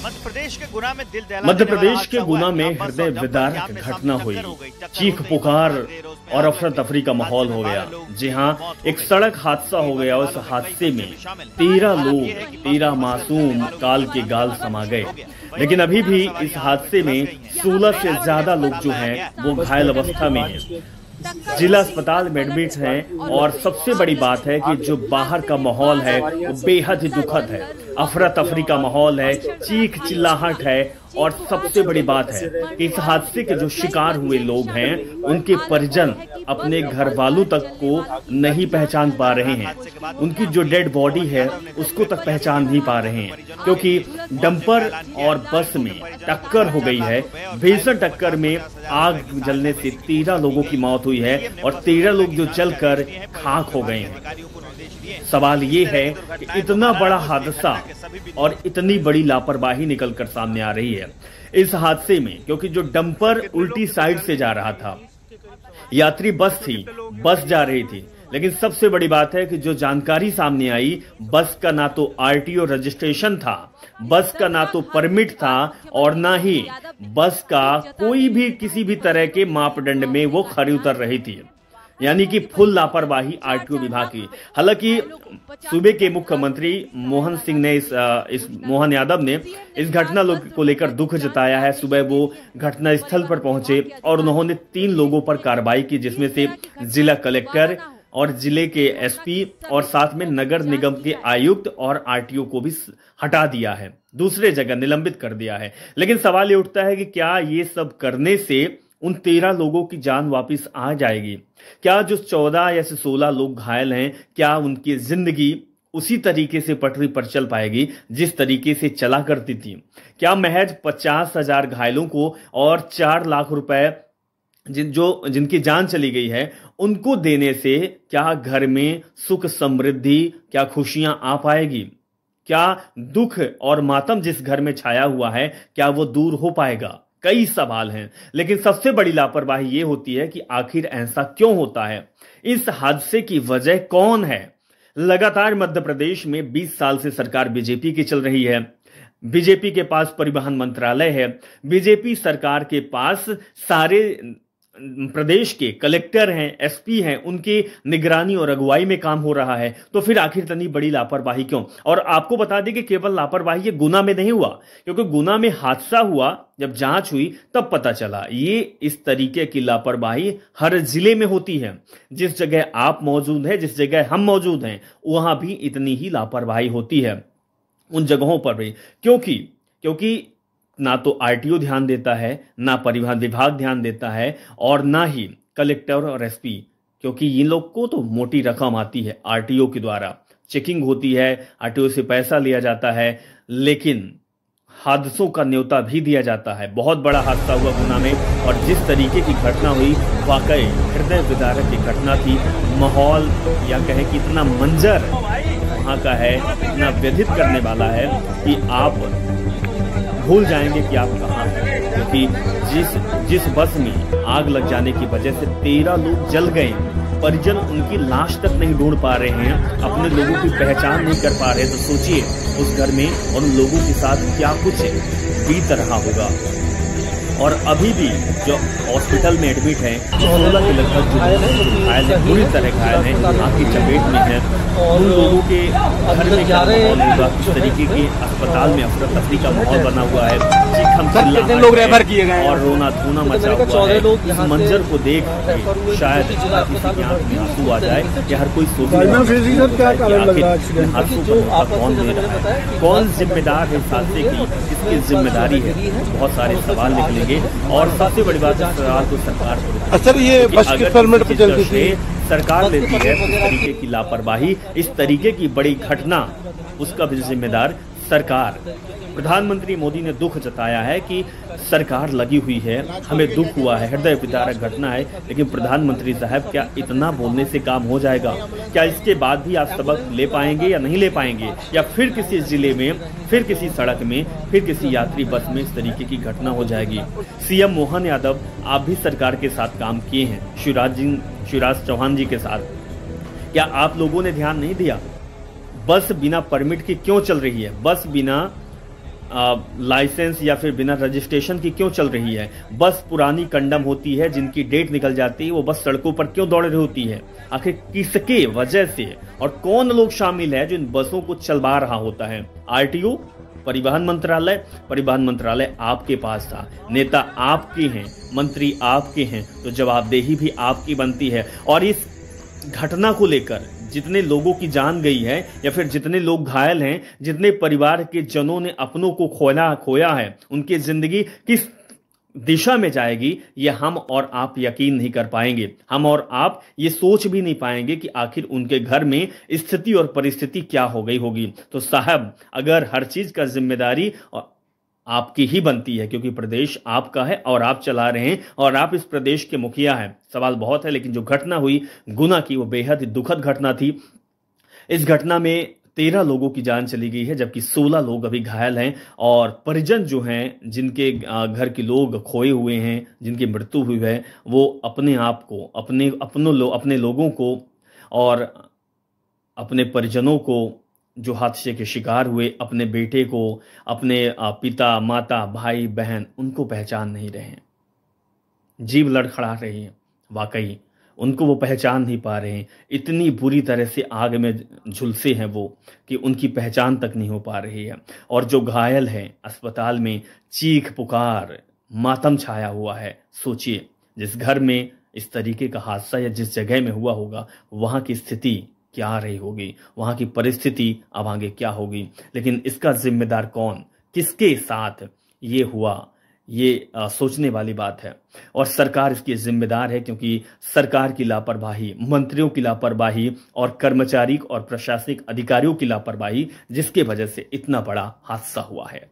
मध्य प्रदेश के गुना में हृदय विदारक घटना हुई। चीख पुकार और अफरा तफरी का माहौल हो गया। जी हां, एक सड़क हादसा हो गया। उस हादसे में 13 लोग, 13 मासूम काल के गाल समा गए। लेकिन अभी भी इस हादसे में 16 से ज्यादा लोग जो हैं वो घायल अवस्था में हैं, जिला अस्पताल में एडमिट हैं। और सबसे बड़ी बात है कि जो बाहर का माहौल है वो बेहद ही दुखद है। अफरा तफरी का माहौल है, चीख चिल्लाहट है। और सबसे बड़ी बात है कि इस हादसे के जो शिकार हुए लोग हैं उनके परिजन अपने घर वालों तक को नहीं पहचान पा रहे हैं। उनकी जो डेड बॉडी है उसको तक पहचान नहीं पा रहे हैं, क्योंकि डंपर और बस में टक्कर हो गई है। भीषण टक्कर में आग जलने से 13 लोगों की मौत हुई है और 13 लोग जो जलकर खाक हो गए हैं। सवाल ये है कि इतना बड़ा हादसा और इतनी बड़ी लापरवाही निकलकर सामने आ रही है इस हादसे में, क्योंकि जो डंपर उल्टी साइड से जा रहा था, यात्री बस थी, बस जा रही थी। लेकिन सबसे बड़ी बात है कि जो जानकारी सामने आई, बस का ना तो आरटीओ रजिस्ट्रेशन था, बस का ना तो परमिट था और ना ही बस का कोई भी किसी भी तरह के मापदंड में वो खरी उतर रही थी। यानी कि फुल लापरवाही आरटीओ विभाग की। हालांकि सूबे के मुख्यमंत्री मोहन यादव ने इस घटना को लेकर दुख जताया है। सुबह वो घटना स्थल पर पहुंचे और उन्होंने 3 लोगों पर कार्रवाई की, जिसमें से जिला कलेक्टर और जिले के एसपी और साथ में नगर निगम के आयुक्त और आरटीओ को भी हटा दिया है, दूसरे जगह निलंबित कर दिया है। लेकिन सवाल ये उठता है कि क्या ये सब करने से उन 13 लोगों की जान वापस आ जाएगी? क्या जो 14 या 16 लोग घायल हैं, क्या उनकी जिंदगी उसी तरीके से पटरी पर चल पाएगी जिस तरीके से चला करती थी? क्या महज 50,000 घायलों को और 4 लाख रुपए जिनकी जान चली गई है उनको देने से क्या घर में सुख समृद्धि, क्या खुशियां आ पाएगी? क्या दुख और मातम जिस घर में छाया हुआ है क्या वो दूर हो पाएगा? कई सवाल हैं। लेकिन सबसे बड़ी लापरवाही ये होती है कि आखिर ऐसा क्यों होता है? इस हादसे की वजह कौन है? लगातार मध्य प्रदेश में 20 साल से सरकार बीजेपी की चल रही है। बीजेपी के पास परिवहन मंत्रालय है, बीजेपी सरकार के पास सारे प्रदेश के कलेक्टर हैं, एसपी हैं, उनकी निगरानी और अगुवाई में काम हो रहा है। तो फिर आखिर इतनी बड़ी लापरवाही क्यों? और आपको बता दें कि केवल लापरवाही ये गुना में नहीं हुआ, क्योंकि गुना में हादसा हुआ, जब जांच हुई तब पता चला ये इस तरीके की लापरवाही हर जिले में होती है। जिस जगह आप मौजूद हैं, जिस जगह हम मौजूद हैं, वहां भी इतनी ही लापरवाही होती है, उन जगहों पर भी। क्योंकि ना तो आरटीओ ध्यान देता है, ना परिवहन विभाग ध्यान देता है और ना ही कलेक्टर और एसपी, क्योंकि इन लोग को तो मोटी रकम आती है। आरटीओ के द्वारा चेकिंग होती है, आरटीओ से पैसा लिया जाता है, लेकिन हादसों का न्योता भी दिया जाता है। बहुत बड़ा हादसा हुआ गुना में और जिस तरीके की घटना हुई, वाकई हृदय विदारक की घटना थी। माहौल या कहें कि इतना मंजर वहां का है, इतना व्यथित करने वाला है कि आप भूल जाएंगे कि आप कहाँ हैं। क्योंकि जिस बस में आग लग जाने की वजह से 13 लोग जल गए, परिजन उनकी लाश तक नहीं ढूंढ पा रहे हैं, अपने लोगों की पहचान नहीं कर पा रहे। तो सोचिए उस घर में और उन लोगों के साथ क्या कुछ बीत रहा होगा। और अभी भी जो हॉस्पिटल में एडमिट हैं 16 के लगभग जो घायल हैं, पूरी तरह घायल हैं, आग की चपेट में है। उन लोगों के घर में क्या माहौल होगा, किस तरीके के अस्पताल में अफरा तफरी का माहौल बना हुआ है, चीखम चिल्लाहट लोग रेफर किए गए और रोना धोना मचा हुआ है। इस मंजर को देख के शायद किसी की आंख में आंसू आ जाए कि हर कोई सोचने कौन दे रहा है, कौन जिम्मेदार है इस हादसे की, किसकी जिम्मेदारी है? बहुत सारे सवाल निकलेंगे और सबसे बड़ी बात है सवाल तो सरकार को। सर ये बस किस परमिट पर चलती थी? सरकार लेती है इस तरीके की लापरवाही, इस तरीके की बड़ी घटना, उसका भी जिम्मेदार सरकार। प्रधानमंत्री मोदी ने दुख जताया है कि सरकार लगी हुई है, हमें दुख हुआ है, हृदय विदारक घटना है। लेकिन प्रधानमंत्री साहब, क्या इतना बोलने से काम हो जाएगा? क्या इसके बाद भी आप सबक ले पाएंगे या नहीं ले पाएंगे? या फिर किसी जिले में, फिर किसी सड़क में, फिर किसी यात्री बस में इस तरीके की घटना हो जाएगी? सीएम मोहन यादव, आप भी सरकार के साथ काम किए हैं, शिवराज चौहान जी के साथ, क्या आप लोगों ने ध्यान नहीं दिया? बस बिना परमिट के क्यों चल रही है? बस बिना लाइसेंस या फिर बिना रजिस्ट्रेशन की क्यों चल रही है? बस पुरानी कंडम होती है, जिनकी डेट निकल जाती है, वो बस सड़कों पर क्यों दौड़ रही होती है? आखिर किसके वजह से और कौन लोग शामिल है जो इन बसों को चलवा रहा होता है? आरटीओ, परिवहन मंत्रालय आपके पास था, नेता आपके हैं, मंत्री आपके हैं, तो जवाबदेही भी आपकी बनती है। और इस घटना को लेकर जितने लोगों की जान गई है या फिर जितने लोग घायल हैं, जितने परिवार के जनों ने अपनों को खोया है, उनकी जिंदगी किस दिशा में जाएगी, ये हम और आप यकीन नहीं कर पाएंगे। हम और आप ये सोच भी नहीं पाएंगे कि आखिर उनके घर में स्थिति और परिस्थिति क्या हो गई होगी। तो साहब, अगर हर चीज का जिम्मेदारी आपकी ही बनती है, क्योंकि प्रदेश आपका है और आप चला रहे हैं और आप इस प्रदेश के मुखिया हैं। सवाल बहुत है, लेकिन जो घटना हुई गुना की, वो बेहद ही दुखद घटना थी। इस घटना में 13 लोगों की जान चली गई है, जबकि 16 लोग अभी घायल हैं। और परिजन जो हैं, जिनके घर के लोग खोए हुए हैं, जिनकी मृत्यु हुई है, वो अपने आप को, अपने लोगों को और अपने परिजनों को जो हादसे के शिकार हुए, अपने बेटे को, अपने पिता, माता, भाई, बहन, उनको पहचान नहीं रहे हैं। जीभ लड़खड़ा रही है, वाकई उनको वो पहचान नहीं पा रहे हैं। इतनी बुरी तरह से आग में झुलसे हैं वो कि उनकी पहचान तक नहीं हो पा रही है। और जो घायल हैं, अस्पताल में चीख पुकार, मातम छाया हुआ है। सोचिए, जिस घर में इस तरीके का हादसा या जिस जगह में हुआ होगा, वहाँ की स्थिति क्या रही होगी, वहाँ की परिस्थिति अब आगे क्या होगी। लेकिन इसका जिम्मेदार कौन, किसके साथ ये हुआ, ये सोचने वाली बात है। और सरकार इसकी जिम्मेदार है, क्योंकि सरकार की लापरवाही, मंत्रियों की लापरवाही और कर्मचारी और प्रशासनिक अधिकारियों की लापरवाही, जिसके वजह से इतना बड़ा हादसा हुआ है।